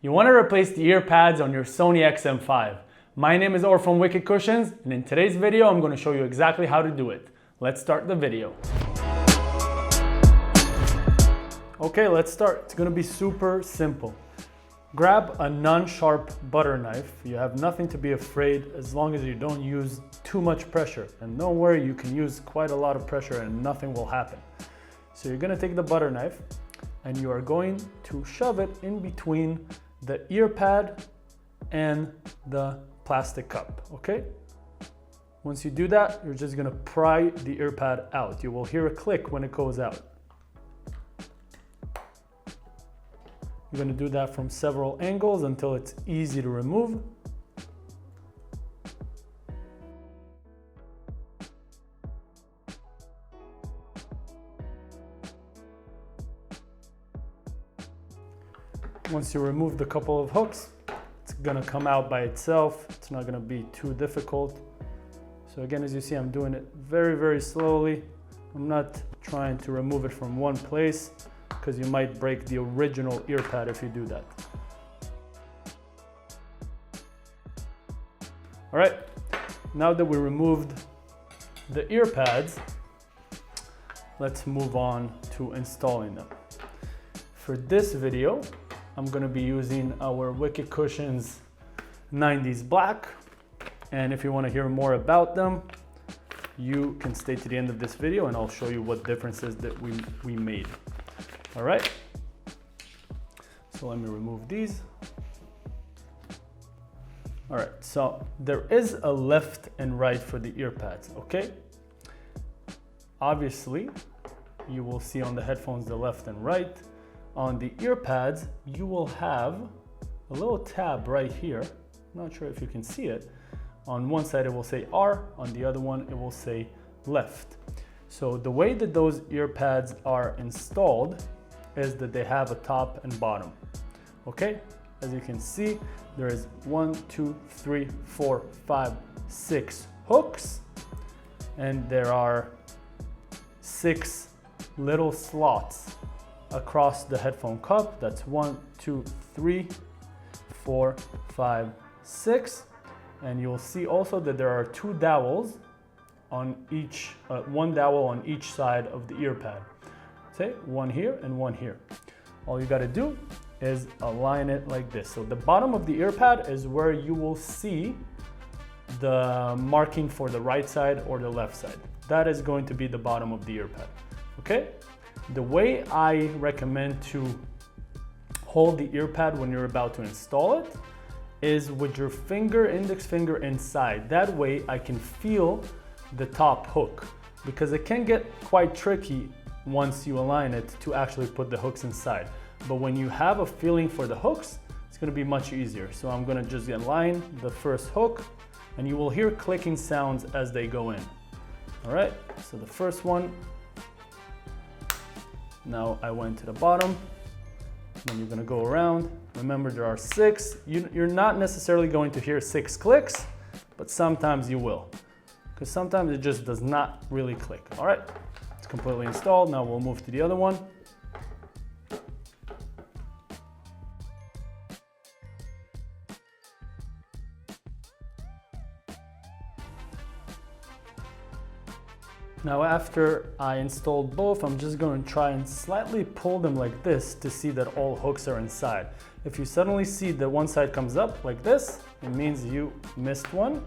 You want to replace the ear pads on your Sony XM5. My name is Or from Wicked Cushions, and in today's video I'm going to show you exactly how to do it. Let's start the video. Okay, let's start. It's going to be super simple. Grab a non-sharp butter knife. You have nothing to be afraid as long as you don't use too much pressure. And don't worry, you can use quite a lot of pressure and nothing will happen. So you're going to take the butter knife and you are going to shove it in between the ear pad and the plastic cup, okay? Once you do that, you're just gonna pry the ear pad out. You will hear a click when it goes out. You're gonna do that from several angles until it's easy to remove. Once you remove the couple of hooks, it's gonna come out by itself. It's not gonna be too difficult. So again, as you see, I'm doing it very, very slowly. I'm not trying to remove it from one place because you might break the original ear pad if you do that. All right, now that we removed the ear pads, let's move on to installing them. For this video, I'm going to be using our Wicked Cushions 90s black, and if you want to hear more about them, you can stay to the end of this video and I'll show you what differences that we made. All right, so let me remove these. All right, so there is a left and right for the ear pads, okay? Obviously, you will see on the headphones the left and right. On the ear pads, you will have a little tab right here. I'm not sure if you can see it. On one side it will say R, on the other one it will say left. So the way that those ear pads are installed is that they have a top and bottom. Okay, as you can see, there is 1, 2, 3, 4, 5, 6 hooks, and there are 6 little slots across the headphone cup. That's 1, 2, 3, 4, 5, 6. And you'll see also that there are 2 dowels on each, one dowel on each side of the ear pad. Okay, one here and one here. All you gotta do is align it like this. So the bottom of the ear pad is where you will see the marking for the right side or the left side. That is going to be the bottom of the ear pad, okay? The way I recommend to hold the ear pad when you're about to install it is with your finger, index finger inside. That way I can feel the top hook, because it can get quite tricky once you align it to actually put the hooks inside. But when you have a feeling for the hooks, it's gonna be much easier. So I'm gonna just align the first hook and you will hear clicking sounds as they go in. All right, so the first one. Now I went to the bottom, then you're gonna go around. Remember, there are 6. You're not necessarily going to hear 6 clicks, but sometimes you will, because sometimes it just does not really click. All right, it's completely installed. Now we'll move to the other one. Now after I installed both, I'm just going to try and slightly pull them like this to see that all hooks are inside. If you suddenly see that one side comes up like this, it means you missed one.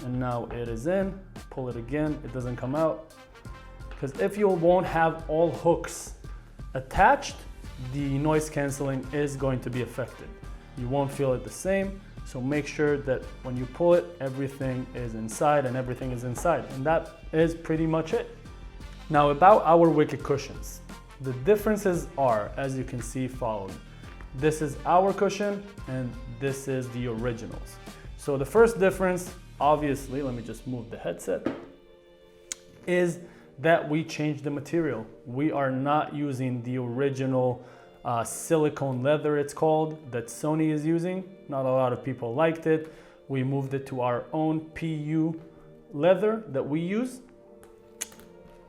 And now it is in. Pull it again, it doesn't come out. Because if you won't have all hooks attached, the noise canceling is going to be affected. You won't feel it the same. So make sure that when you pull it, everything is inside and everything is inside. And that is pretty much it. Now about our Wicked Cushions. The differences are, as you can see, following. This is our cushion and this is the originals. So the first difference, obviously, let me just move the headset, is that we changed the material. We are not using the original silicone leather, it's called, that Sony is using. Not a lot of people liked it. We moved it to our own PU leather that we use.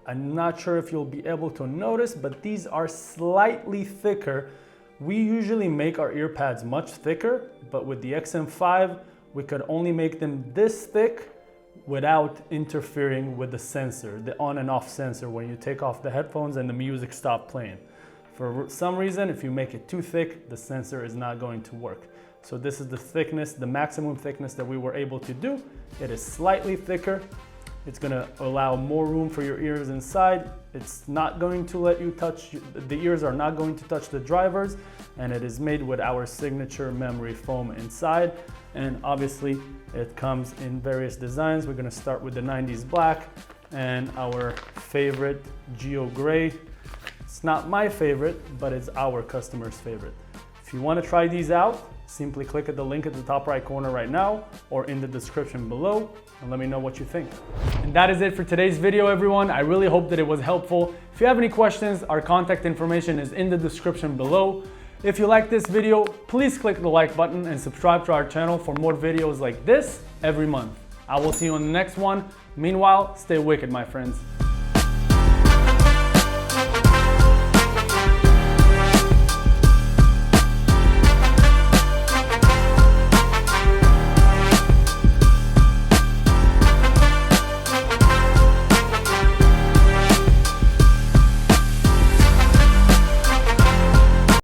I'm not sure if you'll be able to notice, but these are slightly thicker We usually make our ear pads much thicker, but with the XM5, we could only make them this thick without interfering with the sensor, the on and off sensor when you take off the headphones and the music stops playing. For some reason, if you make it too thick, the sensor is not going to work. So this is the thickness, the maximum thickness that we were able to do. It is slightly thicker. It's gonna allow more room for your ears inside. It's not going to let you touch, the ears are not going to touch the drivers, and it is made with our signature memory foam inside. And obviously it comes in various designs. We're gonna start with the 90s black and our favorite Geo Gray. It's not my favorite, but it's our customer's favorite. If you wanna try these out, simply click at the link at the top right corner right now or in the description below and let me know what you think. And that is it for today's video, everyone. I really hope that it was helpful. If you have any questions, our contact information is in the description below. If you like this video, please click the like button and subscribe to our channel for more videos like this every month. I will see you on the next one. Meanwhile, stay wicked, my friends.